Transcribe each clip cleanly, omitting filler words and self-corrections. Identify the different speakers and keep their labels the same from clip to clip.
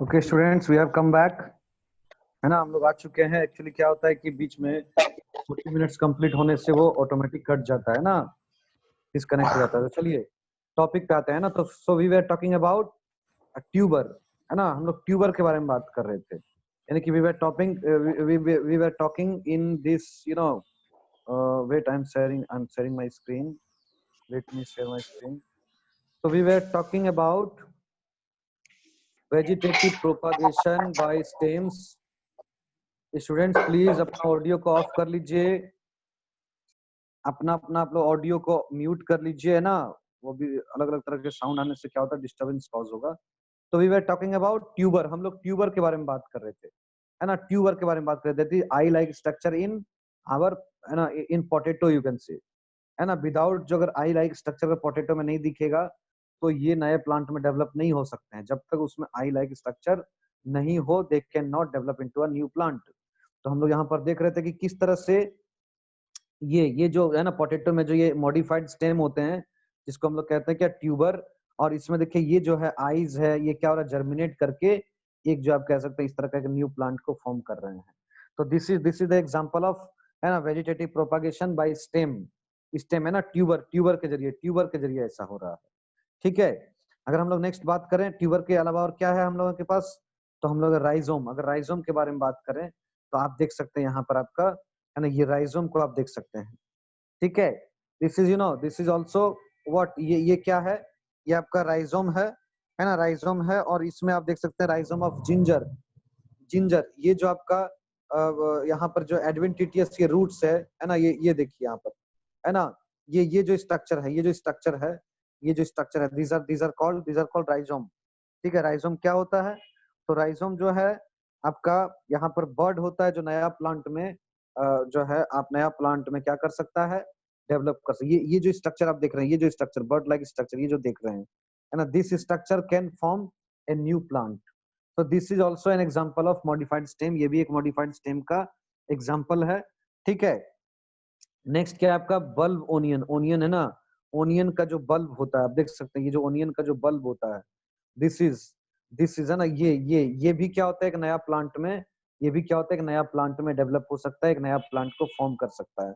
Speaker 1: Okay students, we have come back. है ना, हम लोग आ चुके हैं। एक्चुअली क्या होता है कि बीच में 40 मिनट्स कंप्लीट होने से वो ऑटोमेटिक कट जाता है ना, डिस्कनेक्ट हो जाता है। तो चलिए टॉपिक पे आते हैं ना। तो so we were talking about tuber. है ना, हम लोग ट्यूबर के बारे में बात कर रहे थे। यानी कि we were talking in this wait, I am sharing my screen. Let me share my screen. So we were talking about vegetative propagation by stems। Students please अपना ऑडियो को ऑफ कर लीजिए, अपना अपना आप लोग ऑडियो को म्यूट कर लीजिए, है ना। वो भी अलग अलग तरह के साउंड आने से क्या होता है, डिस्टरबेंस कॉज होगा। तो we were talking about tuber. हम लोग ट्यूबर के बारे में बात कर रहे थे, है ना। ट्यूबर के बारे में बात कर रहे थे। Eye like structure in our, है ना, इन पोटैटो यू कैन से, है ना। विदाउट जो अगर आई लाइक स्ट्रक्चर पोटैटो में नहीं दिखेगा तो ये नए प्लांट में डेवलप नहीं हो सकते हैं। जब तक उसमें आई लाइक स्ट्रक्चर नहीं हो, they can not develop into a new plant. तो हम लोग यहाँ पर देख रहे थे कि किस तरह से ये जो है ना, पोटैटो में जो ये मॉडिफाइड स्टेम होते हैं, जिसको हम लोग कहते हैं क्या, ट्यूबर। और इसमें देखिए ये जो है आईज है, ये क्या हो रहा है, जर्मिनेट करके एक जो आप कह सकते हैं इस तरह का एक न्यू प्लांट को फॉर्म कर रहे हैं। तो this is the example of, है ना, vegetative propagation by stem. Stem है ना, ट्यूबर के जरिए ऐसा हो रहा है। ठीक है। अगर हम लोग नेक्स्ट बात करें ट्यूबर के अलावा और क्या है हम लोगों के पास, तो हम लोग राइजोम। अगर राइजोम के बारे में बात करें तो आप देख सकते हैं यहाँ पर आपका, है ना, ये राइजोम को आप देख सकते हैं। ठीक है। दिस इज ऑल्सो व्हाट, ये क्या है, ये आपका राइजोम है ना, राइजोम है। और इसमें आप देख सकते हैं राइजोम ऑफ जिंजर। जिंजर ये जो आपका यहाँ पर जो एडवेंटिटियस ये रूट्स है ना, ये देखिए यहाँ पर, है ना। ये जो स्ट्रक्चर है, ये जो स्ट्रक्चर है, दीज आर कॉल्ड राइजोम। ठीक है। राइजोम क्या होता है, तो राइजोम जो है आपका यहाँ पर बर्ड होता है, जो नया प्लांट में जो है आप नया प्लांट में क्या कर सकता है, डेवलप कर सकता है। ये जो स्ट्रक्चर आप देख रहे हैं, ये जो स्ट्रक्चर बर्ड लाइक स्ट्रक्चर, ये जो देख रहे हैं, है ना, this structure can form a new plant. तो this is also an example of modified stem. ये भी एक मॉडिफाइड स्टेम का एग्जाम्पल है। ठीक है। नेक्स्ट क्या है आपका, बल्ब ओनियन। ओनियन है ना, ओनियन का जो बल्ब होता है आप देख सकते हैं, ये जो ओनियन का जो बल्ब होता है, दिस इज दिस इज है ना, ये भी क्या होता है, एक नया प्लांट में, ये भी क्या होता है, एक नया प्लांट में डेवलप हो सकता है, एक नया प्लांट को फॉर्म कर सकता है।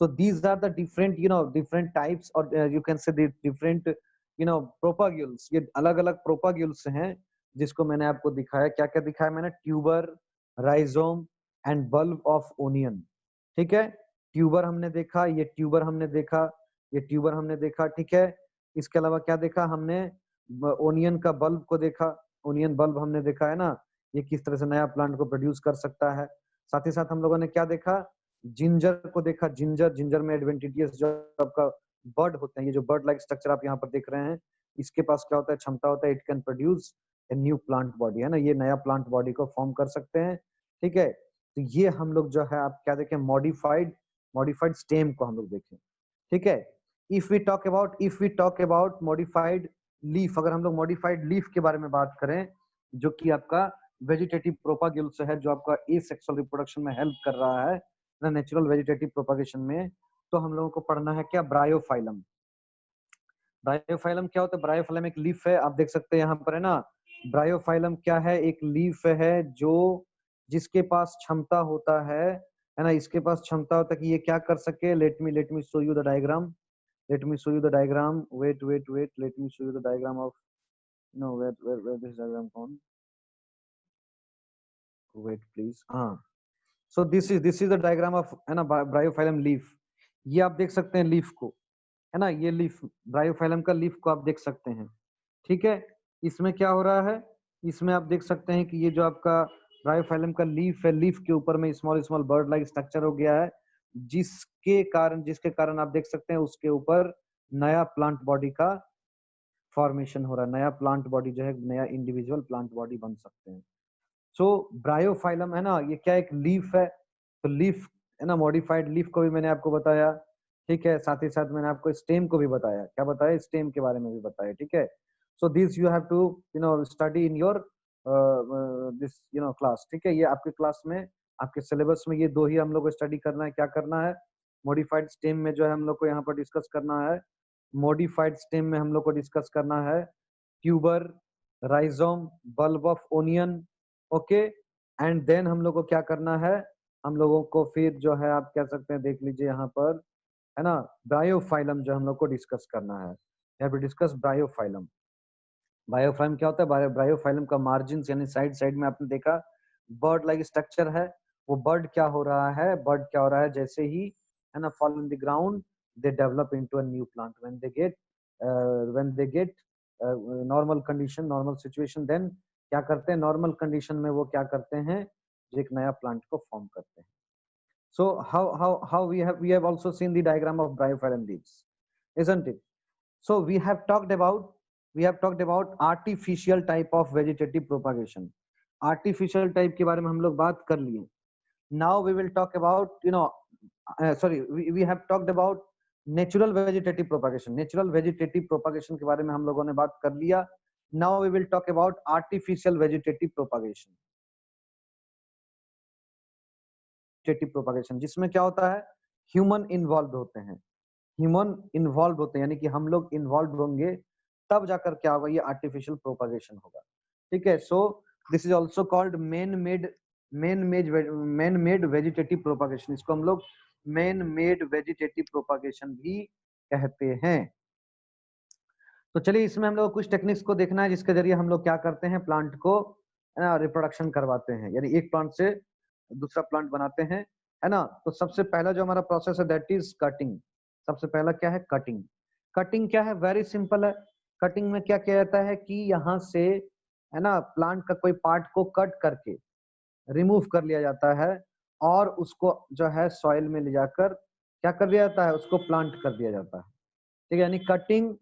Speaker 1: So these are the different, different types, और you can say different, propagules. ये अलग अलग प्रोपाग्यूल्स हैं जिसको मैंने आपको दिखाया। क्या क्या दिखाया मैंने, tuber, rhizome and bulb of onion. ठीक है। ट्यूबर हमने देखा, ये ट्यूबर हमने देखा, ये ट्यूबर हमने देखा। ठीक है। इसके अलावा क्या देखा हमने, ओनियन का बल्ब को देखा। ओनियन बल्ब हमने देखा, है ना, ये किस तरह से नया प्लांट को प्रोड्यूस कर सकता है। साथ ही साथ हम लोगों ने क्या देखा, जिंजर को देखा। जिंजर जिंजर में एडवेंटिटियस जो आपका बर्ड होते हैं, ये जो बर्ड लाइक स्ट्रक्चर आप यहाँ पर देख रहे हैं, इसके पास क्या होता है, क्षमता होता है, it can produce a new plant body, है ना, ये नया प्लांट बॉडी को फॉर्म कर सकते हैं। ठीक है। तो ये हम लोग जो है आप क्या देखें, मॉडिफाइड मॉडिफाइड स्टेम को हम लोग देखें। ठीक है। If we talk about modified leaf, अगर हम लोग मॉडिफाइड लीफ के बारे में बात करें, जो कि आपका वेजिटेटिव प्रोपागुल्स है, जो आपका एसेक्सुअल रिप्रोडक्शन में हेल्प कर रहा है ना, नेचुरल वेजिटेटिव प्रोपागेशन में, तो हम लोगों को पढ़ना है क्या, ब्रायोफाइलम। ब्रायोफाइलम क्या होता है, ब्रायोफाइलम एक लीफ है, आप देख सकते हैं यहाँ पर, है ना। ब्रायोफाइलम क्या है, एक लीफ है जो, जिसके पास क्षमता होता है ना, इसके पास क्षमता होता है कि ये क्या कर सके। Let me show you the diagram. Let me show you the diagram. Wait. Let me show you the diagram of, no, where this diagram gone? Wait, please. So this is the diagram of, है ना, Bryophyllum leaf. ये आप देख सकते हैं leaf को, है ना, ये लीफ ब्रायोफाइलम का लीफ को आप देख सकते हैं। ठीक है। इसमें क्या हो रहा है, इसमें आप देख सकते हैं कि ये जो आपका ब्रायोफाइलम का लीफ है, लीफ के ऊपर में small small bird like structure हो गया है, जिसके कारण आप देख सकते हैं उसके ऊपर नया प्लांट बॉडी का फॉर्मेशन हो रहा है। नया प्लांट बॉडी जो है, नया इंडिविजुअल प्लांट बॉडी बन सकते हैं। सो ब्रायोफाइलम है ना, ये क्या एक लीफ है। तो लीफ, है ना, मॉडिफाइड लीफ को भी मैंने आपको बताया। ठीक है। साथ ही साथ मैंने आपको स्टेम को भी बताया। क्या बताया, स्टेम के बारे में भी बताया। ठीक है। So this you have to study in your this class. ठीक है। ये आपके क्लास में, आपके सिलेबस में ये दो ही हम लोग को स्टडी करना है। क्या करना है, मॉडिफाइड स्टेम में जो है हम लोग को यहाँ पर डिस्कस करना है, मॉडिफाइड स्टेम में हम लोग को डिस्कस करना है tuber, rhizome, bulb of onion, okay. And then हम लोग को क्या करना है, हम लोगों को फिर जो है आप कह सकते हैं, देख लीजिए यहाँ पर, है ना, ब्रायोफाइलम जो हम लोग को डिस्कस करना है। यहाँ पे डिस्कस ब्रायोफाइलम। बायोफाइलम क्या होता है, ब्रायोफाइलम का मार्जिन यानी साइड साइड में आपने देखा बर्ड लाइक स्ट्रक्चर है। वो बर्ड क्या हो रहा है, बर्ड क्या हो रहा है, जैसे ही, है ना, fall in the ground, they develop into a new plant when they get normal condition, normal situation, then क्या करते हैं, नॉर्मल कंडीशन में वो क्या करते हैं, एक नया प्लांट को फॉर्म करते हैं। So how we have also seen the diagram of bryophyllum leaves, isn't it? So we have talked about artificial type of vegetative propagation. Artificial type के बारे में हम लोग बात कर लिए. Now we will talk about, we have talked about natural vegetative propagation. Natural vegetative propagation के बारे में हम लोगों ने बात कर लिया. Now we will talk about artificial vegetative propagation. जिसमें क्या होता है, ह्यूमन इन्वॉल्व होते हैं, यानी कि हम लोग इन्वॉल्व होंगे तब जाकर क्या होगा, ये आर्टिफिशियल प्रोपागेशन होगा। ठीक है, so this is also called man made vegetative propagation. इसको हम लोग मैन मेड वेजिटेटिव प्रोपागेशन भी कहते हैं। तो चलिए इसमें हम लोग कुछ टेक्निक्स को देखना है जिसके जरिए हम लोग क्या करते हैं, प्लांट को रिप्रोडक्शन करवाते हैं, यानी एक प्लांट से दूसरा प्लांट बनाते हैं, है ना। तो सबसे पहला जो हमारा प्रोसेस है दैट इज कटिंग। सबसे पहला क्या है, कटिंग। कटिंग क्या है, वेरी सिंपल है। कटिंग में क्या किया जाता है कि यहाँ से, है ना, प्लांट का कोई पार्ट को कट करके रिमूव कर लिया जाता है और उसको जो है सॉइल में ले जाकर क्या कर दिया जाता है, उसको प्लांट कर दिया जाता है। ठीक है, यानी कटिंग,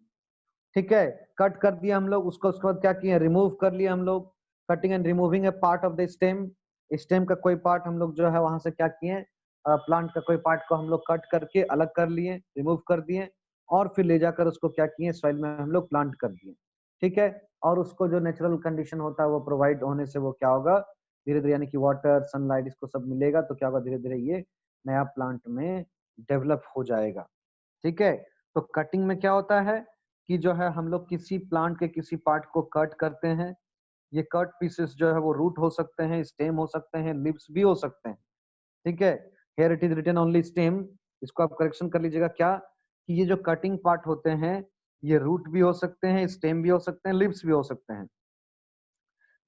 Speaker 1: ठीक है, कट कर दिया हम लोग उसको, उसके बाद क्या किए, रिमूव कर लिया हम लोग। Cutting and removing A part of the stem. Stem का कोई पार्ट हम लोग जो है वहां से क्या किए, प्लांट का कोई पार्ट को हम लोग कट करके अलग कर लिए, रिमूव कर दिए, और फिर ले जाकर उसको क्या किए, सॉइल में हम लोग प्लांट कर दिए। ठीक है, और उसको जो नेचुरल कंडीशन होता है वो प्रोवाइड होने से वो क्या होगा, धीरे धीरे, यानी कि वाटर, सनलाइट, इसको सब मिलेगा तो क्या होगा, धीरे धीरे ये नया प्लांट में डेवलप हो जाएगा। ठीक है, तो कटिंग में क्या होता है कि जो है हम लोग किसी प्लांट के किसी पार्ट को कट करते हैं। ये कट पीसेस जो है वो रूट हो सकते हैं, स्टेम हो सकते हैं, लिप्स भी हो सकते हैं। ठीक है, here it is written only stem. इसको आप करेक्शन कर लीजिएगा क्या, कि ये जो कटिंग पार्ट होते हैं ये रूट भी हो सकते हैं, स्टेम भी हो सकते हैं, लिप्स भी हो सकते हैं,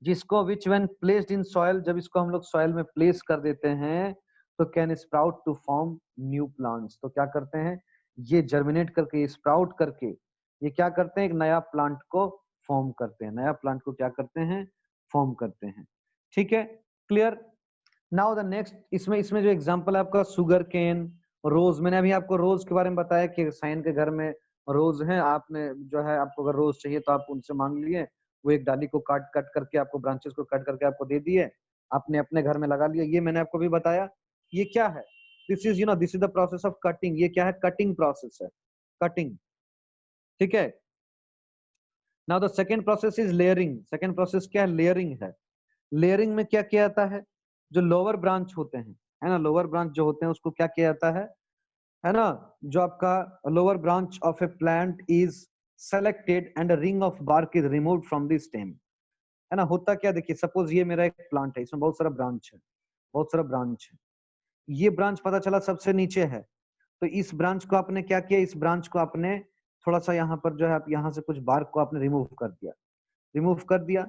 Speaker 1: जिसको विच व्हेन प्लेस्ड इन सॉइल, जब इसको हम लोग सॉइल में प्लेस कर देते हैं तो can sprout to form new plants. तो क्या करते हैं, ये जर्मिनेट करके, स्प्राउट करके, ये क्या करते हैं, एक नया प्लांट को फॉर्म करते हैं, नया प्लांट को क्या करते हैं, फॉर्म करते हैं। ठीक है, क्लियर। नाउ द नेक्स्ट, इसमें इसमें जो एग्जांपल है आपका शुगर केन, रोज। मैंने अभी आपको रोज के बारे में बताया कि साइन के घर में रोज है, आपने जो है, आपको अगर रोज चाहिए तो आप उनसे मांग लिए, वो एक डाली को काट कट करके आपको, ब्रांचेस को कट करके आपको दे दिए, आपने अपने घर में लगा लिया। ये मैंने आपको भी बताया, ये क्या है, this is this is the process of cutting. ये क्या है, कटिंग प्रोसेस है, कटिंग। ठीक है, now the second process is layering. Second process क्या है, लेयरिंग है। लेयरिंग में क्या किया जाता है, जो लोअर ब्रांच होते हैं, है ना, लोअर ब्रांच जो होते हैं उसको क्या किया जाता है ना, जो आपका lower branch of a plant is selected and a ring of bark is removed from the stem. है ना, होता क्या, देखिए सपोज ये मेरा एक प्लांट है, इसमें बहुत सारा ब्रांच है, बहुत सारा ब्रांच है। ये ब्रांच पता चला सबसे नीचे है, तो इस ब्रांच को आपने क्या किया, इस ब्रांच को आपने थोड़ा सा यहाँ पर जो है, आप यहाँ से कुछ बार्क को आपने रिमूव कर दिया, रिमूव कर दिया,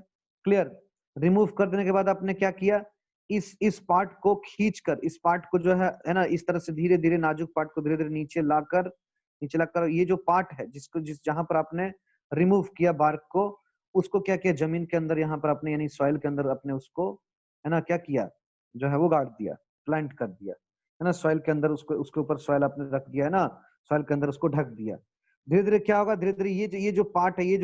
Speaker 1: क्लियर। रिमूव कर देने के बाद आपने क्या किया, इस पार्ट को खींचकर, इस पार्ट को जो है ना, इस तरह से धीरे धीरे नाजुक पार्ट को धीरे धीरे नीचे लाकर ये जो पार्ट है जिसको जहां पर आपने रिमूव किया बार्क को, उसको क्या किया, जमीन के अंदर यहाँ पर अपने, यानी सॉइल के अंदर अपने उसको, है ना, क्या किया, जो है वो गाड़ दिया, प्लांट कर दिया, है ना, सॉइल के अंदर उसको, उसके ऊपर सॉइल आपने रख दिया, है ना, सॉइल के अंदर उसको ढक दिया। धीरे धीरे क्या होगा, धीरे धीरे ये जो पार्ट है, ये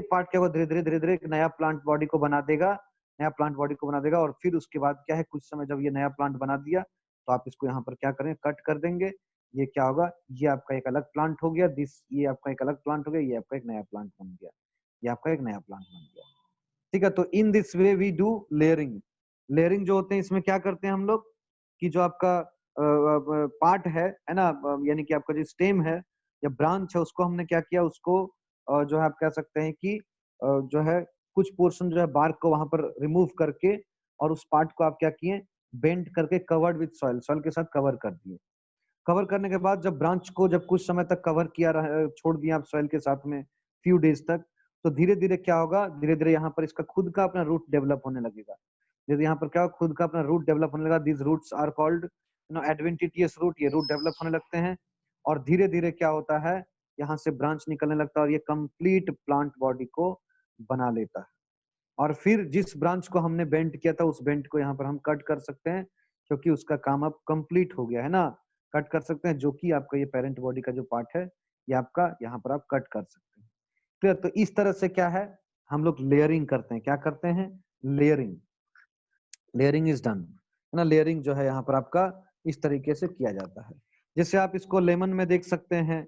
Speaker 1: पार्ट क्या होगा, धीरे धीरे एक नया प्लांट बॉडी को बना देगा, नया प्लांट बॉडी को बना देगा। और फिर उसके बाद क्या है, कुछ समय जब ये नया प्लांट बना दिया तो आप इसको यहाँ पर क्या करें, कट कर देंगे। ये क्या होगा, ये आपका एक अलग प्लांट हो गया, ये आपका एक अलग प्लांट हो गया, ये आपका एक नया प्लांट बन गया, ये आपका एक नया प्लांट बन गया। ठीक है, तो in this way we do layering. Layering जो होते हैं इसमें क्या करते हैं हम लोग, कि जो आपका पार्ट है ना, यानी कि आपका जो स्टेम है या ब्रांच है, उसको हमने क्या किया, उसको जो है आप कह सकते हैं कि जो है कुछ पोर्शन जो है बार्क को वहां पर रिमूव करके और उस पार्ट को आप क्या किए, बेंड करके कवर्ड विद सॉइल, सॉइल के साथ कवर कर दिए। कवर करने के बाद जब ब्रांच को जब कुछ समय तक कवर किया छोड़ दिया आप सॉइल के साथ में फ्यू डेज तक, तो धीरे धीरे क्या होगा, धीरे धीरे यहाँ पर इसका खुद का अपना रूट डेवलप होने लगेगा। यदि यहाँ पर क्या होगा, खुद का अपना रूट डेवलप होने लगा, this roots are called adventitious root, ये रूट डेवलप होने लगते हैं और धीरे धीरे क्या होता है, यहाँ से ब्रांच निकलने लगता है और ये कंप्लीट प्लांट बॉडी को बना लेता है। और फिर जिस ब्रांच को हमने बेंड किया था उस बेंड को यहाँ पर हम कट कर सकते हैं, क्योंकि उसका काम अब कंप्लीट हो गया है ना, कट कर सकते हैं, जो कि आपका ये पेरेंट बॉडी का जो पार्ट है ये आपका यहाँ पर आप कट कर सकते हैं। क्लियर? तो इस तरह से क्या है, हम लोग लेयरिंग करते हैं, क्या करते हैं, लेयरिंग, लेयरिंग इज डन, है ना। लेयरिंग जो है यहाँ पर आपका इस तरीके से किया जाता है। जैसे आप इसको लेमन में देख सकते हैं,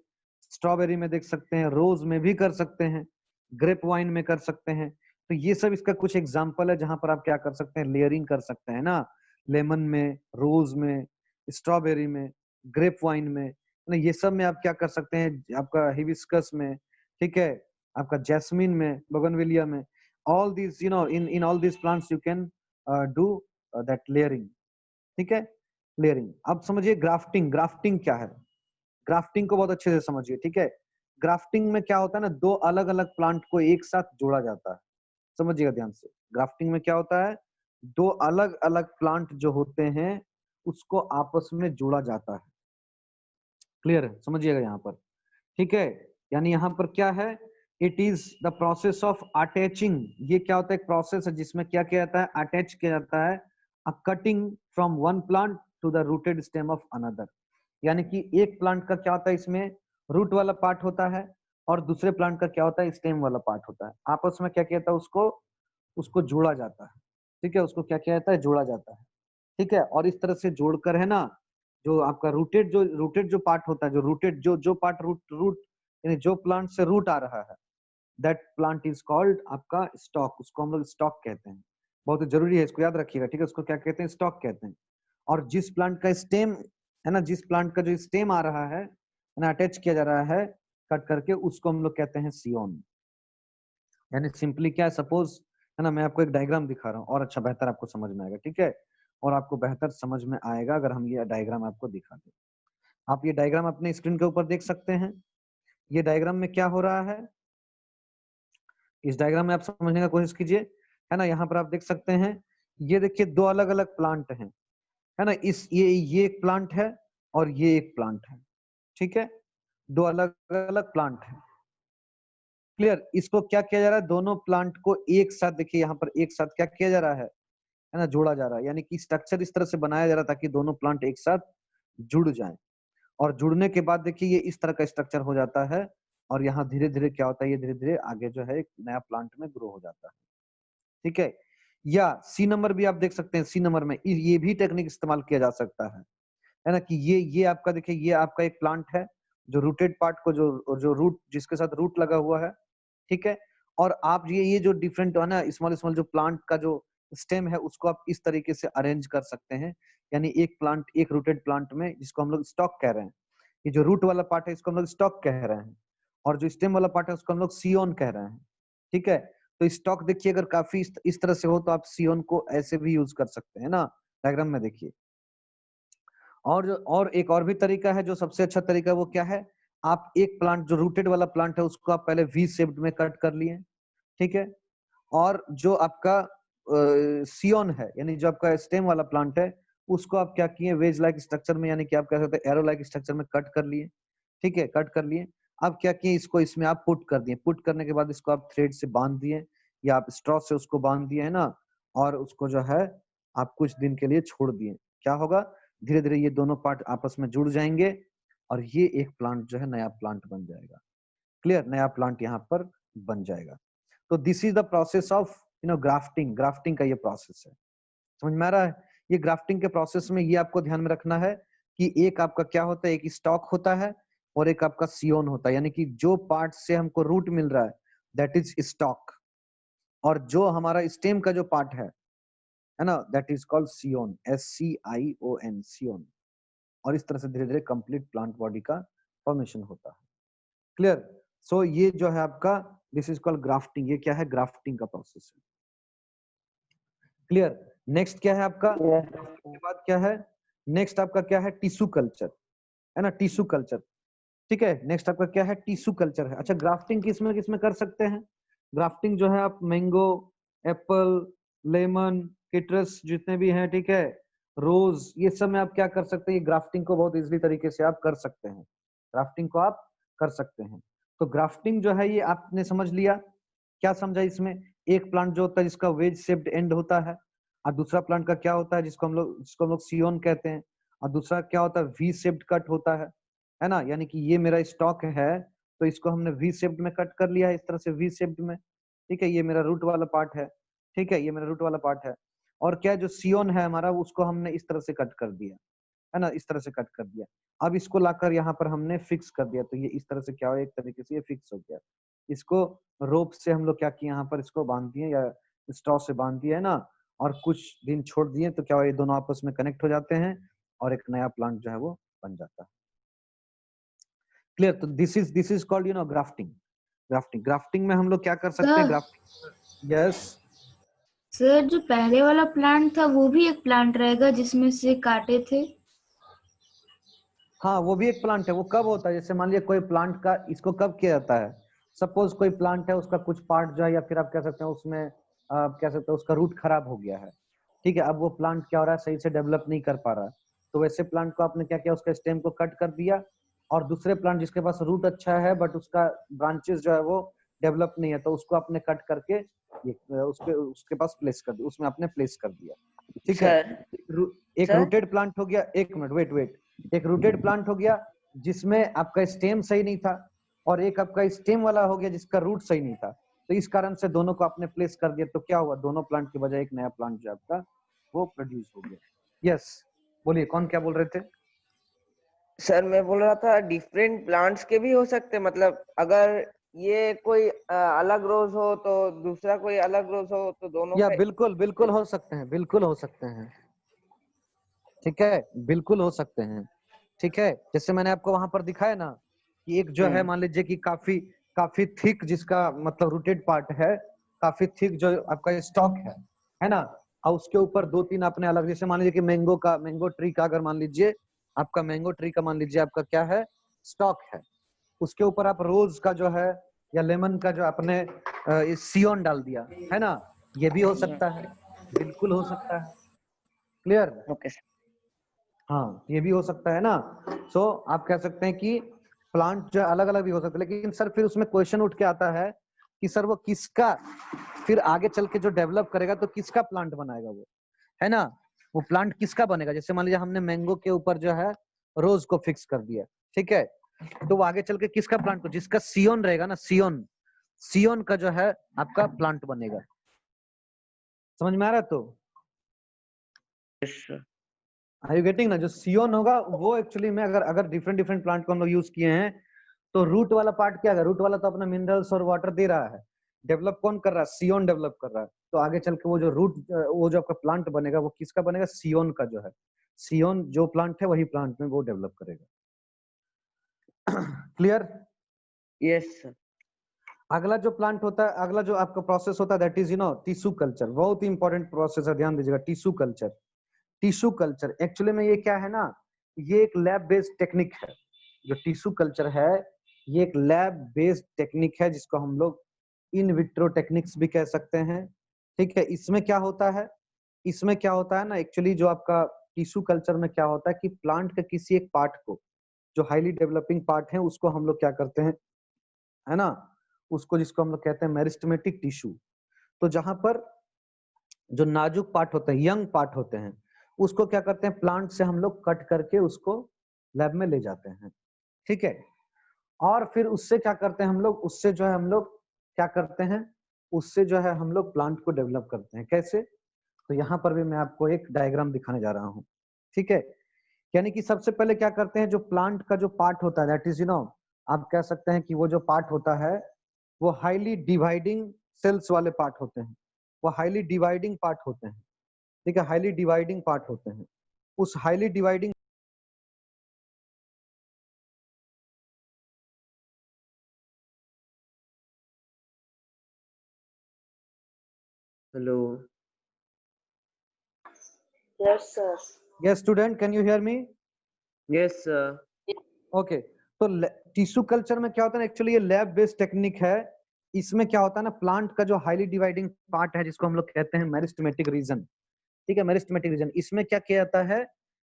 Speaker 1: स्ट्रॉबेरी में देख सकते हैं, रोज में भी कर सकते हैं, ग्रेप वाइन में कर सकते हैं। तो ये सब इसका कुछ एग्जाम्पल है जहां पर आप क्या कर सकते हैं, लेयरिंग कर सकते हैं ना, लेमन में, रोज में, स्ट्रॉबेरी में, ग्रेप वाइन में ना, ये सब में आप क्या कर सकते हैं, आपका हिबिस्कस में, ठीक है, आपका जैस्मिन में, बोगनविलिया में, all these you know in in all these plants you can do that layering, ठीक है, लेयरिंग। अब समझिए ग्राफ्टिंग, ग्राफ्टिंग क्या है, ग्राफ्टिंग को बहुत अच्छे से समझिए, ठीक है। ग्राफ्टिंग में क्या होता है ना, दो अलग अलग प्लांट को एक साथ जोड़ा जाता है, समझिएगा ध्यान से। ग्राफ्टिंग में क्या होता है, दो अलग अलग प्लांट जो होते हैं उसको आपस में जोड़ा जाता है। क्लियर है, समझिएगा यहाँ पर, ठीक है। यानी यहाँ पर क्या है, it is the process of attaching, ये क्या होता है, एक प्रोसेस है जिसमें क्या किया जाता है, अटैच किया जाता है a cutting from one plant to the rooted stem of another. यानी कि एक प्लांट का क्या होता है, इसमें रूट वाला पार्ट होता है और दूसरे प्लांट का क्या होता है, स्टेम वाला पार्ट होता है, आपस में क्या किया जाता है, उसको उसको जोड़ा जाता है, ठीक है, उसको क्या किया जाता है, जोड़ा जाता है, ठीक है। और इस तरह से जोड़कर है ना, जो आपका रूटेड जो पार्ट होता है, जो रूटेड जो पार्ट रूट रूट यानी जो प्लांट से रूट आ रहा है, दैट प्लांट इज कॉल्ड आपका स्टॉक, उसको हम लोग स्टॉक कहते हैं। बहुत जरूरी है, इसको याद रखिएगा, ठीक है, उसको क्या कहते हैं, स्टॉक कहते हैं। और जिस प्लांट का स्टेम है ना, जिस प्लांट का जो स्टेम आ रहा है ना, अटैच किया जा रहा है कट करके, उसको हम लोग कहते हैं सियोन। यानी सिंपली क्या है, सपोज है ना, मैं आपको एक डायग्राम दिखा रहा हूँ और अच्छा बेहतर आपको समझ में आएगा, ठीक है, और आपको बेहतर समझ में आएगा अगर हम ये डायग्राम आपको दिखा दें। आप ये डायग्राम अपने स्क्रीन के ऊपर देख सकते हैं। ये डायग्राम में क्या हो रहा है, इस डायग्राम में आप समझने का कोशिश कीजिए, है ना। यहाँ पर आप देख सकते हैं, ये देखिए दो अलग अलग प्लांट हैं, है ना, इस ये एक प्लांट है और ये एक प्लांट है, ठीक है, दो अलग अलग प्लांट है। क्लियर? इसको क्या किया जा रहा है, दोनों प्लांट को एक साथ, देखिए यहाँ पर एक साथ क्या किया जा रहा है ना, जोड़ा जा रहा है। यानी कि स्ट्रक्चर इस तरह से बनाया जा रहा है ताकि दोनों प्लांट एक साथ जुड़ जाएं, और जुड़ने के बाद देखिए ये इस तरह का स्ट्रक्चर हो जाता है और यहाँ धीरे धीरे क्या होता है, ये धीरे धीरे आगे जो है एक नया प्लांट में ग्रो हो जाता है, ठीक है। या सी नंबर भी आप देख सकते हैं, सी नंबर में ये भी टेक्निक इस्तेमाल किया जा सकता है ना, कि ये आपका देखिए, ये आपका एक प्लांट है जो रूटेड पार्ट को जो रूट जिसके साथ रूट लगा हुआ है, ठीक है, और आप ये जो डिफरेंट है ना, स्मॉल स्मॉल जो प्लांट का जो स्टेम है उसको आप इस तरीके से अरेंज कर सकते हैं। यानी एक प्लांट, एक रूटेड प्लांट में, जिसको हम लोग स्टॉक कह रहे हैं, ये जो रूट वाला पार्ट है इसको हम लोग स्टॉक कह रहे हैं, और जो स्टेम वाला पार्ट है उसको हम लोग सियोन कह रहे हैं, ठीक है। तो स्टॉक देखिए अगर काफी इस तरह से हो तो आप सियोन को ऐसे भी यूज कर सकते हैं ना, डायग्राम में देखिए। और एक और भी तरीका है, जो सबसे अच्छा तरीका है वो क्या है, आप एक प्लांट जो रूटेड वाला प्लांट है उसको आप पहले वी शेप्ड में कट कर लिए, ठीक है, और जो आपका सियोन है यानी जो आपका स्टेम वाला प्लांट है उसको आप क्या किए, वेज लाइक स्ट्रक्चर में, यानी कि आप कह सकते हैं एरो लाइक स्ट्रक्चर में कट कर लिए, ठीक है, कट कर लिए। अब क्या किए, इसको इसमें आप पुट कर दिए, पुट करने के बाद इसको आप थ्रेड से बांध दिए या आप स्ट्रॉ से उसको बांध दिए, है ना, और उसको जो है आप कुछ दिन के लिए छोड़ दिए। क्या होगा, धीरे धीरे ये दोनों पार्ट आपस में जुड़ जाएंगे और ये एक प्लांट जो है नया प्लांट बन जाएगा। क्लियर? नया प्लांट यहाँ पर बन जाएगा। तो this is the process of grafting, grafting का ये प्रोसेस है, समझ में आ रहा है। ये ग्राफ्टिंग के प्रोसेस में ये आपको ध्यान में रखना है कि एक आपका क्या होता है, एक स्टॉक होता है और एक आपका सियोन होता है, यानी कि जो पार्ट से हमको रूट मिल रहा है दैट इज स्टॉक, और जो हमारा स्टेम का जो पार्ट है ना, दैट इज कॉल्ड सियोन, SCION, सियोन। और इस तरह से धीरे धीरे कंप्लीट प्लांट बॉडी का फॉर्मेशन होता है। क्लियर? सो ये जो है आपका दिस इज कॉल्ड ग्राफ्टिंग। ये क्या है? ग्राफ्टिंग का प्रोसेस है। क्लियर? नेक्स्ट क्या है आपका? ग्राफ्टिंग के बाद क्या है? नेक्स्ट आपका क्या है? टिश्यू कल्चर, है ना? टिश्यू कल्चर, ठीक है। नेक्स्ट आपका क्या है? टिश्यू कल्चर है। अच्छा, ग्राफ्टिंग किसमें किसमें कर सकते हैं? ग्राफ्टिंग जो है आप मैंगो, एप्पल, लेमन, किट्रस जितने भी हैं, ठीक है, रोज, ये सब में आप क्या कर सकते हैं? ये ग्राफ्टिंग को बहुत इजीली तरीके से आप कर सकते हैं। ग्राफ्टिंग को आप कर सकते हैं। तो ग्राफ्टिंग जो है ये आपने समझ लिया। क्या समझा इसमें? एक प्लांट जो होता है जिसका वेज शेप्ड एंड होता है, और दूसरा प्लांट का क्या होता है जिसको हम लोग सियोन कहते हैं, और दूसरा क्या होता है? वी शेप्ड कट होता है ना? यानी कि ये मेरा स्टॉक है, तो इसको हमने वी शेप्ड में कट कर लिया है, इस तरह से वी शेप्ड में, ठीक है। ये मेरा रूट वाला पार्ट है, ठीक है, ये मेरा रूट वाला पार्ट है। और क्या जो सियोन है हमारा, उसको हमने इस तरह से कट कर दिया, है ना? इस तरह से कट कर दिया। अब इसको लाकर यहाँ पर हमने फिक्स कर दिया, तो ये इस तरह से क्या हो, एक तरीके से ये फिक्स हो गया। इसको रोप से हम लोग क्या किए, यहाँ पर इसको बांध दिए या स्ट्रॉ से बांध दिए, है ना? और कुछ दिन छोड़ दिए तो क्या हो, ये दोनों आपस में कनेक्ट हो जाते हैं और एक नया प्लांट जो है वो बन जाता है। क्लियर? तो this is called grafting. Grafting में हम लोग क्या कर सकते हैं?
Speaker 2: Sir
Speaker 1: grafting, yes.
Speaker 2: सर जो पहले वाला प्लांट था वो भी एक प्लांट रहेगा जिसमें से काटे थे?
Speaker 1: हाँ, वो भी एक प्लांट है। वो कब होता है? जैसे मान लिया कोई प्लांट का, इसको कब किया जाता है? सपोज कोई प्लांट है, उसका कुछ पार्ट जो है, या फिर आप कह सकते हैं उसमें, आप कह सकते हैं उसका रूट खराब हो गया है, ठीक है। अब वो प्लांट क्या हो रहा है, सही से डेवलप नहीं कर पा रहा है, तो वैसे प्लांट को आपने क्या किया, उसका स्टेम को कट कर दिया, और दूसरे प्लांट जिसके पास रूट अच्छा है बट उसका ब्रांचेस जो है वो डेवलप नहीं है, तो उसको आपने कट करके उसके उसके पास प्लेस कर दिया, उसमें आपने प्लेस कर दिया, ठीक है।
Speaker 3: सर
Speaker 1: एक
Speaker 3: सर
Speaker 1: रूटेड प्लांट हो गया, एक मिनट, वेट वेट, एक रूटेड प्लांट हो गया जिसमें आपका स्टेम सही नहीं था, और एक आपका स्टेम वाला हो गया जिसका रूट सही नहीं था। तो इस कारण से दोनों को आपने प्लेस कर दिया, तो क्या हुआ, दोनों प्लांट की बजाय एक नया प्लांट जो आपका वो प्रोड्यूस हो गया। यस, बोलिए, कौन क्या बोल रहे थे?
Speaker 3: सर मैं बोल रहा था डिफरेंट प्लांट्स के भी हो सकते, मतलब अगर ये कोई अलग रोज हो तो दूसरा कोई अलग रोज हो तो दोनों
Speaker 1: या
Speaker 3: का।
Speaker 1: बिल्कुल बिल्कुल हो सकते हैं, बिल्कुल हो सकते हैं, ठीक है, बिल्कुल हो सकते हैं, ठीक है। जैसे मैंने आपको वहां पर दिखाया ना कि एक जो है, मान लीजिए कि काफी काफी थिक, जिसका मतलब रूटेड पार्ट है, काफी थिक जो आपका स्टॉक है ना? और उसके ऊपर दो तीन अपने अलग, जैसे मान लीजिए कि मैंगो ट्री का, अगर मान लीजिए आपका मैंगो ट्री का, मान लीजिए आपका क्या है, स्टॉक है, उसके ऊपर आप रोज का जो है या लेमन का जो आपने सियोन डाल दिया, है ना? ये भी हो सकता है, बिल्कुल हो सकता है। क्लियर?
Speaker 3: Okay sir.
Speaker 1: हाँ, ये भी हो सकता है ना। सो आप कह सकते हैं कि प्लांट जो अलग अलग भी हो सकते हैं, लेकिन सर फिर उसमें क्वेश्चन उठ के आता है कि सर वो किसका, फिर आगे चल के जो डेवलप करेगा तो किसका प्लांट बनाएगा वो, है ना? वो प्लांट किसका बनेगा? जैसे मान लीजिए हमने मैंगो के ऊपर जो है रोज को फिक्स कर दिया, ठीक है, तो वो आगे चल के किसका प्लांट हो, जिसका सियोन रहेगा ना, सियोन, सियोन का जो है आपका प्लांट बनेगा। समझ में आ रहा है? तो
Speaker 3: yes sir.
Speaker 1: Are you getting ना? जो सियोन होगा वो एक्चुअली में, अगर अगर डिफरेंट डिफरेंट प्लांट को हम लोग यूज किए हैं, तो रूट वाला पार्ट क्या है? रूट वाला तो अपना मिनरल्स और वाटर दे रहा है, डेवलप कौन कर रहा है? सियोन डेवलप कर रहा है। तो आगे चल के वो जो रूट, वो जो आपका प्लांट बनेगा वो किसका बनेगा? सियोन का जो है, सियोन जो प्लांट है वही प्लांट में वो डेवलप करेगा। क्लियर?
Speaker 3: Yes sir.
Speaker 1: अगला जो प्लांट होता है, अगला जो आपका प्रोसेस होता है, दैट इज टिश्यू कल्चर। बहुत ही इंपॉर्टेंट प्रोसेस है, ध्यान दीजिएगा। Tissue culture, tissue culture actually में ये क्या है ना, ये एक लैब बेस्ड टेक्निक है। जो टिश्यू कल्चर है ये एक लैब बेस्ड टेक्निक है, जिसको हम लोग इन विट्रो टेक्निक्स भी कह सकते हैं, ठीक है। इसमें क्या होता है, इसमें क्या होता है ना, एक्चुअली जो आपका टिश्यू कल्चर में क्या होता है कि प्लांट के किसी एक पार्ट को, जो हाईली डेवलपिंग पार्ट है, उसको हम लोग क्या करते हैं, है ना, उसको, जिसको हम लोग कहते हैं मेरिस्टेमेटिक टिश्यू। तो जहां पर जो नाजुक पार्ट होते हैं, यंग पार्ट होते हैं, उसको क्या करते हैं, प्लांट से हम लोग कट करके उसको लैब में ले जाते हैं, ठीक है। और फिर उससे क्या करते हैं हम लोग, उससे जो है हम लोग क्या करते हैं, उससे जो है हम लोग प्लांट को डेवलप करते हैं। कैसे? तो यहाँ पर भी मैं आपको एक डायग्राम दिखाने जा रहा हूँ, ठीक है। यानी कि सबसे पहले क्या करते हैं, जो प्लांट का जो पार्ट होता है, दैट इज आप कह सकते हैं कि वो जो पार्ट होता है वो हाईली डिवाइडिंग सेल्स वाले पार्ट होते हैं, वो हाईली डिवाइडिंग पार्ट होते हैं, ठीक है, हाईली डिवाइडिंग पार्ट होते हैं। उस highly dividing
Speaker 3: hello.
Speaker 4: Yes, sir.
Speaker 1: Yes, student, can you hear me?
Speaker 3: Yes sir.
Speaker 1: Okay तो टिश्यू कल्चर में क्या होता है एक्चुअली ये लैब बेस्ड टेक्निक है। इसमें क्या होता है ना, प्लांट का जो हाईली डिवाइडिंग पार्ट है जिसको हम लोग कहते हैं मेरिस्टेमेटिक रीजन, ठीक है, मेरिस्टेमेटिक रीजन, इसमें क्या किया जाता है,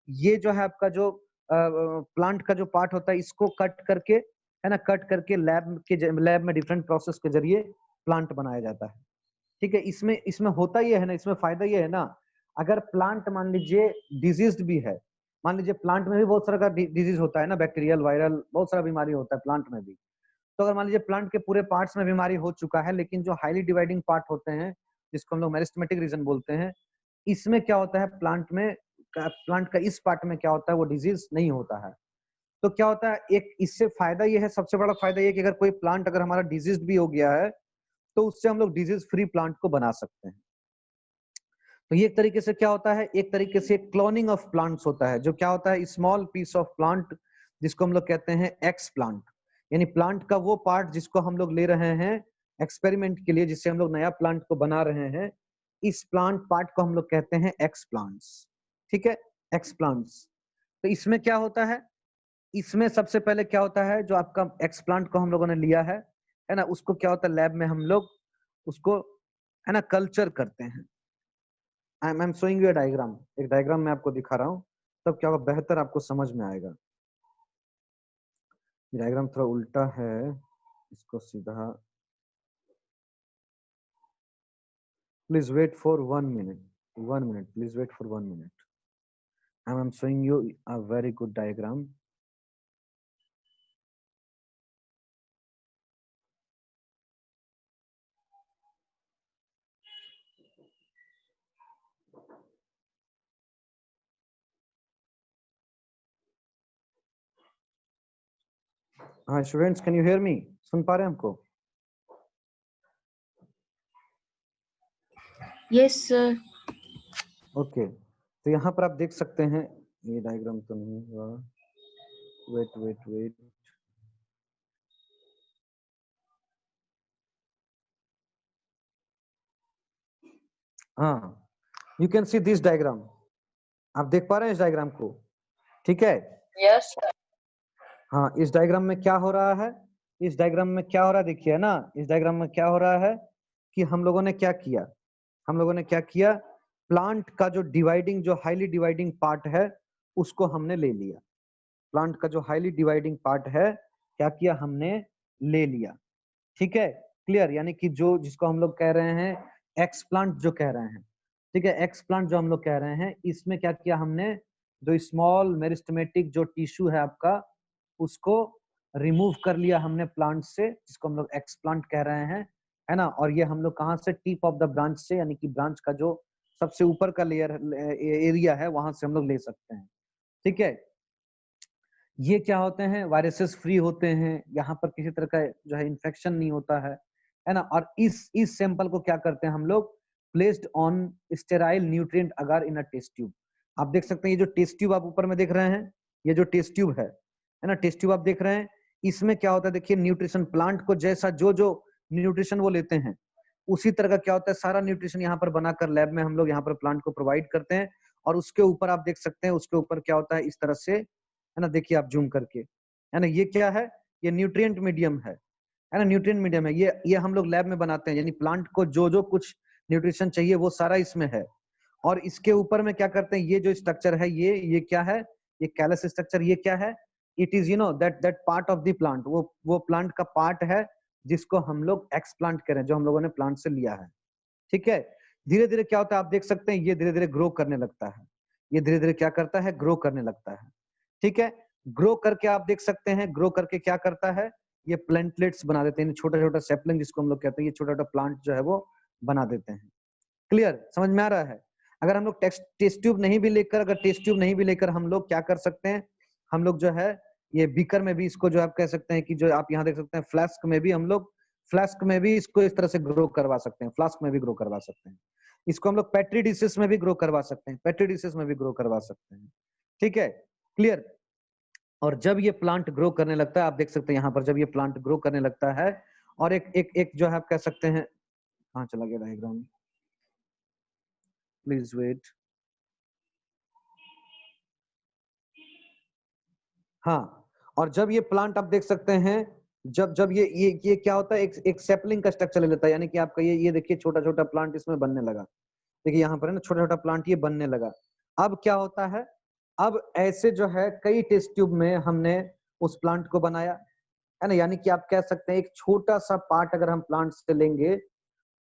Speaker 1: ये जो है आपका जो प्लांट का जो पार्ट होता है इसको कट करके, है ना, कट करके लैब में डिफरेंट प्रोसेस के जरिए प्लांट बनाया जाता है, ठीक है। इसमें इसमें होता ये है ना, इसमें फायदा ये है ना, अगर प्लांट मान लीजिए डिजीज्ड भी है, मान लीजिए प्लांट में भी बहुत सारा का डिजीज होता है ना, बैक्टीरियल वायरल बहुत सारा बीमारी होता है प्लांट में भी, तो अगर मान लीजिए प्लांट के पूरे पार्ट्स में बीमारी हो चुका है, लेकिन जो हाईली डिवाइडिंग पार्ट होते हैं जिसको हम लोग मेरिस्टेमेटिक रीजन बोलते हैं, इसमें क्या होता है, प्लांट का इस पार्ट में क्या होता है, वो डिजीज नहीं होता है। तो क्या होता है, एक इससे फायदा ये है, सबसे बड़ा फायदा ये कि अगर कोई प्लांट अगर हमारा डिजीज भी हो गया है तो उससे हम लोग डिजीज फ्री प्लांट को बना सकते हैं। तो ये एक तरीके से क्या होता है, एक तरीके से क्लोनिंग ऑफ प्लांट्स होता है, जो क्या होता है, स्मॉल पीस ऑफ प्लांट जिसको हम लोग कहते हैं एक्स प्लांट, यानी प्लांट का वो पार्ट जिसको हम लोग ले रहे हैं एक्सपेरिमेंट के लिए, जिससे हम लोग नया प्लांट को बना रहे हैं, इस प्लांट पार्ट को हम लोग कहते हैं एक्स प्लांट्स, ठीक है, एक्स प्लांट्स। तो इसमें क्या होता है, इसमें सबसे पहले क्या होता है, जो आपका एक्स प्लांट को हम लोगों ने लिया है ना, उसको क्या होता है, लैब में हम लोग उसको, है ना, कल्चर करते हैं। आई am showing you a diagram, एक डायग्राम मैं आपको दिखा रहा हूँ, तब क्या होगा, बेहतर आपको समझ में आएगा। डायग्राम थोड़ा उल्टा है, इसको सीधा, please wait for 1 minute, 1 minute, please wait for 1 minute. I am showing you a very good diagram. हाँ students, can you hear me, सुन पा रहे हैं हमको?
Speaker 2: Yes sir.
Speaker 1: ओके तो यहाँ पर आप देख सकते हैं, ये डायग्राम तो नहीं हुआ, वेट वेट वेट, हाँ, you can see this diagram, आप देख पा रहे हैं इस डायग्राम को, ठीक है?
Speaker 4: Yes, sir.
Speaker 1: हाँ, इस डायग्राम में क्या हो रहा है, इस डायग्राम में क्या हो रहा है, देखिए ना, इस डायग्राम में क्या हो रहा है कि हम लोगों ने क्या किया, हम लोगों ने क्या किया, प्लांट का जो डिवाइडिंग, जो हाईली डिवाइडिंग पार्ट है उसको हमने ले लिया, प्लांट का जो हाईली डिवाइडिंग पार्ट है क्या किया, हमने ले लिया, ठीक है, क्लियर, यानी कि जो जिसको हम लोग कह रहे हैं एक्स प्लांट जो कह रहे हैं, ठीक है, एक्स प्लांट जो हम लोग कह रहे हैं, इसमें क्या किया हमने, जो स्मॉल मेरिस्टेमेटिक जो टिश्यू है आपका उसको रिमूव कर लिया हमने प्लांट से, जिसको हम लोग एक्स प्लांट कह रहे हैं, है ना, और ये हम लोग कहाँ से, टिप ऑफ द ब्रांच से, यानी कि ब्रांच का जो सबसे ऊपर का लेयर एरिया है वहां से हम लोग ले सकते हैं, ठीक है। ये क्या होते हैं, वायरसेस फ्री होते हैं, यहाँ पर किसी तरह का जो है इन्फेक्शन नहीं होता है ना, और इस सैंपल को क्या करते हैं हम लोग, placed on sterile nutrient agar in a test tube. आप देख सकते हैं ये जो टेस्ट ट्यूब आप ऊपर में देख रहे हैं, ये जो टेस्ट ट्यूब है ना, टेस्ट ट्यूब आप देख रहे हैं, इसमें क्या होता है, देखिए न्यूट्रिशन, प्लांट को जैसा जो जो न्यूट्रिशन वो लेते हैं उसी तरह का क्या होता है, सारा न्यूट्रिशन यहाँ पर बनाकर लैब में हम लोग यहाँ पर प्लांट को प्रोवाइड करते हैं, और उसके ऊपर आप देख सकते हैं, उसके ऊपर क्या होता है, इस तरह से, है ना, देखिए आप जूम करके, है ना, ये क्या है, ये न्यूट्रिएंट मीडियम है ना, न्यूट्रिएंट मीडियम है, ये हम लोग लैब में बनाते हैं, यानी प्लांट को जो जो कुछ न्यूट्रिशन चाहिए वो सारा इसमें है, और इसके ऊपर में क्या करते हैं, ये जो स्ट्रक्चर है, ये क्या है, ये कैलस स्ट्रक्चर, ये क्या है, it is that part of the plant, वो प्लांट का पार्ट है जिसको हम लोग एक्स प्लांट करें, जो हम लोगों ने प्लांट से लिया है, ठीक है। धीरे धीरे क्या होता है, आप देख सकते हैं, ये धीरे धीरे ग्रो करने लगता है, ये धीरे धीरे क्या करता है, ग्रो करने लगता है, ठीक है। ग्रो करके आप देख सकते हैं, ग्रो करके क्या करता है, ये प्लेंटलेट्स बना देते हैं, छोटा छोटा सैपलिंग जिसको हम लोग कहते हैं, ये छोटा छोटा प्लांट जो है वो बना देते हैं, क्लियर, समझ में आ रहा है? अगर हम लोग टेस्ट ट्यूब नहीं भी लेकर, अगर टेस्ट ट्यूब नहीं भी लेकर हम लोग क्या कर सकते हैं, हम लोग जो है ये बीकर में भी इसको जो आप कह सकते हैं कि जो आप यहाँ देख सकते हैं फ्लास्क में भी हम लोग, फ्लास्क में भी इसको इस तरह से ग्रो करवा सकते हैं, फ्लास्क में भी ग्रो करवा सकते हैं, इसको हम लोग पेट्री डिशेस में भी ग्रो करवा सकते हैं, पेट्री डिशेस में भी ग्रो करवा सकते हैं, ठीक है, क्लियर। और जब ये प्लांट ग्रो करने लगता है, आप देख सकते हैं यहाँ पर, जब ये प्लांट ग्रो करने लगता है, और एक एक एक जो है आप कह सकते हैं, कहाँ चला गया डायग्राम, प्लीज वेट। हाँ, और जब ये प्लांट आप देख सकते हैं, जब जब ये क्या होता है, एक सैपलिंग का स्ट्रक्चर ले लेता है, यानी कि आपका ये देखिए छोटा छोटा प्लांट इसमें बनने लगा। देखिए यहाँ पर है ना, छोटा छोटा प्लांट ये बनने लगा। अब क्या होता है, अब ऐसे जो है कई टेस्ट ट्यूब में हमने उस प्लांट को बनाया, है ना, यानी कि आप कह सकते हैं एक छोटा सा पार्ट अगर हम प्लांट से लेंगे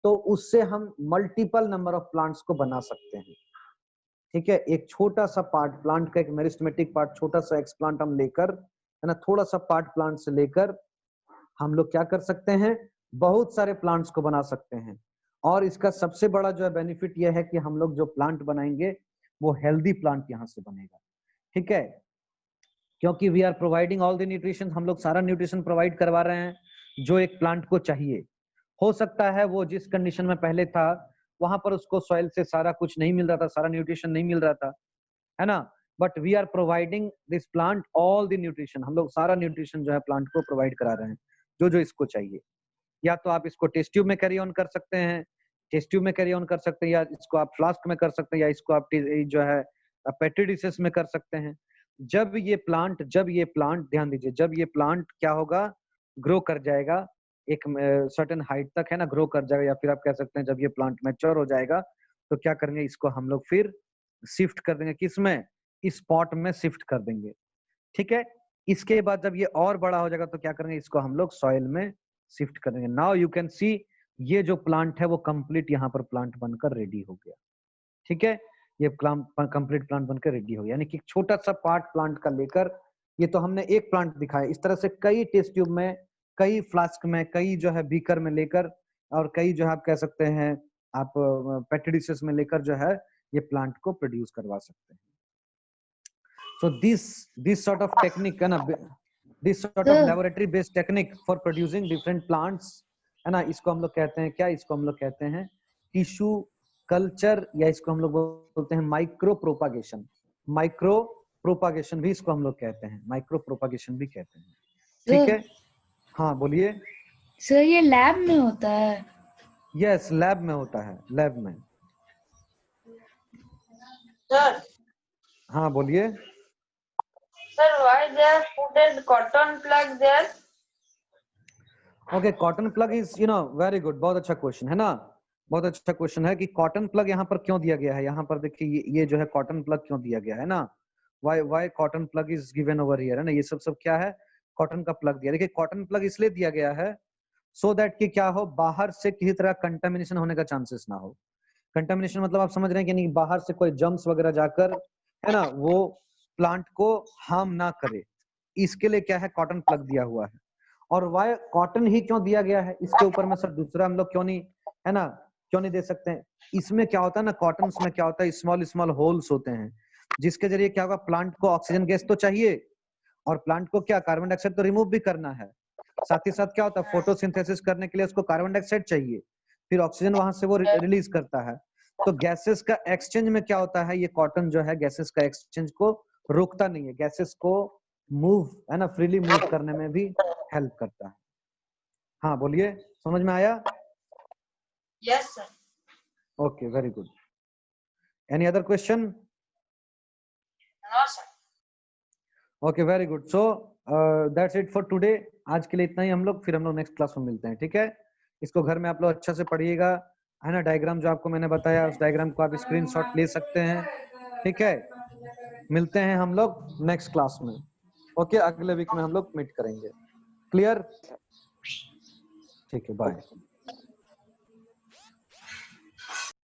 Speaker 1: तो उससे हम मल्टीपल नंबर ऑफ प्लांट्स को बना सकते हैं। ठीक है, एक छोटा सा पार्ट प्लांट का, एक मेरिस्टेमेटिक पार्ट, छोटा सा एक्सप्लांट हम लेकर, है ना, थोड़ा सा पार्ट प्लांट से लेकर हम लोग क्या कर सकते हैं, बहुत सारे प्लांट्स को बना सकते हैं। और इसका सबसे बड़ा जो है बेनिफिट यह है कि हम लोग जो प्लांट बनाएंगे वो हेल्दी प्लांट यहाँ से बनेगा। ठीक है, क्योंकि we are providing all the nutrition, हम लोग सारा न्यूट्रिशन प्रोवाइड करवा रहे हैं जो एक प्लांट को चाहिए। हो सकता है वो जिस कंडीशन में पहले था वहां पर उसको सॉइल से सारा कुछ नहीं मिल रहा था, सारा न्यूट्रिशन नहीं मिल रहा था, है ना, but we are providing this plant all the nutrition, हम लोग सारा न्यूट्रिशन जो है प्लांट को प्रोवाइड करा रहे हैं जो जो इसको चाहिए। या तो आप इसको टेस्ट ट्यूब में कैरी ऑन कर सकते हैं, टेस्ट ट्यूब में कैरी ऑन कर सकते हैं, या इसको आप फ्लास्क में कर सकते हैं, या इसको आप जो है पेट्री डिशेस में कर सकते हैं। जब ये प्लांट ध्यान दीजिए, जब ये प्लांट क्या होगा, ग्रो कर जाएगा एक सर्टेन हाइट तक, है ना, ग्रो कर जाएगा, या फिर आप कह सकते हैं जब ये प्लांट मैच्योर हो जाएगा तो क्या करेंगे, इसको हम लोग फिर शिफ्ट कर देंगे, किसमें, इस पॉट में शिफ्ट कर देंगे। ठीक है, इसके बाद जब ये और बड़ा हो जाएगा तो क्या करेंगे, इसको हम लोग सॉइल में शिफ्ट कर देंगे। नाउ यू कैन सी ये जो प्लांट है वो कंप्लीट यहाँ पर प्लांट बनकर रेडी हो गया। ठीक है, ये कंप्लीट प्लांट बनकर रेडी हो गया, यानी कि छोटा सा पार्ट प्लांट का लेकर, ये तो हमने एक प्लांट दिखाया, इस तरह से कई टेस्ट ट्यूब में, कई फ्लास्क में, कई जो है बीकर में लेकर, और कई जो है आप कह सकते हैं आप पेट्री डिशेस में लेकर जो है ये प्लांट को प्रोड्यूस करवा सकते हैं। So this sort of technique है ना, this sort of laboratory based technique for producing different plants, है ना, इसको हम लोग कहते हैं क्या, इसको हम लोग कहते हैं टिश्यू कल्चर, या इसको हम लोग बोलते हैं माइक्रो प्रोपागेशन। माइक्रो प्रोपागेशन भी इसको हम लोग कहते हैं, माइक्रो प्रोपागेशन भी कहते हैं। ठीक है, हाँ बोलिए
Speaker 2: सर, ये लैब में होता है?
Speaker 1: यस, लैब में होता है, लैब में।
Speaker 4: Sir,
Speaker 1: हाँ बोलिए।
Speaker 4: sir, why they have put a cotton plug there?
Speaker 1: Okay, cotton plug is very good, बहुत अच्छा क्वेश्चन है ना, बहुत अच्छा क्वेश्चन है कि कॉटन प्लग यहाँ पर क्यों दिया गया है। यहाँ पर देखिए ये जो है कॉटन प्लग क्यों दिया गया है ना, why cotton plug is given over here, है ना, ये सब क्या है, कॉटन का प्लग दिया। देखिए कॉटन प्लग इसलिए दिया गया है सो दैट कि क्या हो, बाहर से किसी तरह कंटामिनेशन होने का चांसेस ना हो। कंटामिनेशन मतलब आप समझ रहे हैं कि नहीं, बाहर से कोई जर्म्स वगैरह जाकर, है ना, वो प्लांट को हार्म ना करे, इसके लिए क्या है, कॉटन प्लग दिया हुआ है। और वाई कॉटन ही क्यों दिया गया है, इसके ऊपर में सर दूसरा हम लोग क्यों नहीं, है ना, क्यों नहीं दे सकते हैं। इसमें क्या होता है ना, कॉटन में क्या होता है, स्मॉल स्मॉल होल्स होते हैं, जिसके जरिए क्या होगा, प्लांट को ऑक्सीजन गैस तो चाहिए, और प्लांट को क्या, कार्बन डाइऑक्साइड तो रिमूव भी करना है, साथ ही साथ क्या होता है, फोटोसिंथेसिस करने के लिए उसको कार्बन डाइऑक्साइड चाहिए, फिर ऑक्सीजन वहां से वो रिलीज करता है। तो गैसेस का एक्सचेंज में क्या होता है, ये कॉटन जो है गैसेस का एक्सचेंज को रोकता नहीं है, गैसेस को मूव, है ना, फ्रीली मूव करने में भी हेल्प करता है। हाँ बोलिए, समझ में आया?
Speaker 4: Yes, sir.
Speaker 1: Okay, very good. Any other question?
Speaker 4: No, sir.
Speaker 1: Okay, very good. So that's it for today. आज के लिए इतना ही हम लोग, फिर हम लोग नेक्स्ट क्लास में मिलते हैं। ठीक है, इसको घर में आप लोग अच्छा से पढ़िएगा, है ना। डायग्राम जो आपको मैंने बताया, उस डायग्राम को आप स्क्रीनशॉट ले सकते हैं। ठीक है, मिलते हैं हम लोग नेक्स्ट क्लास में। ओके, अगले वीक में हम लोग मीट करेंगे। क्लियर? ठीक है, बाय।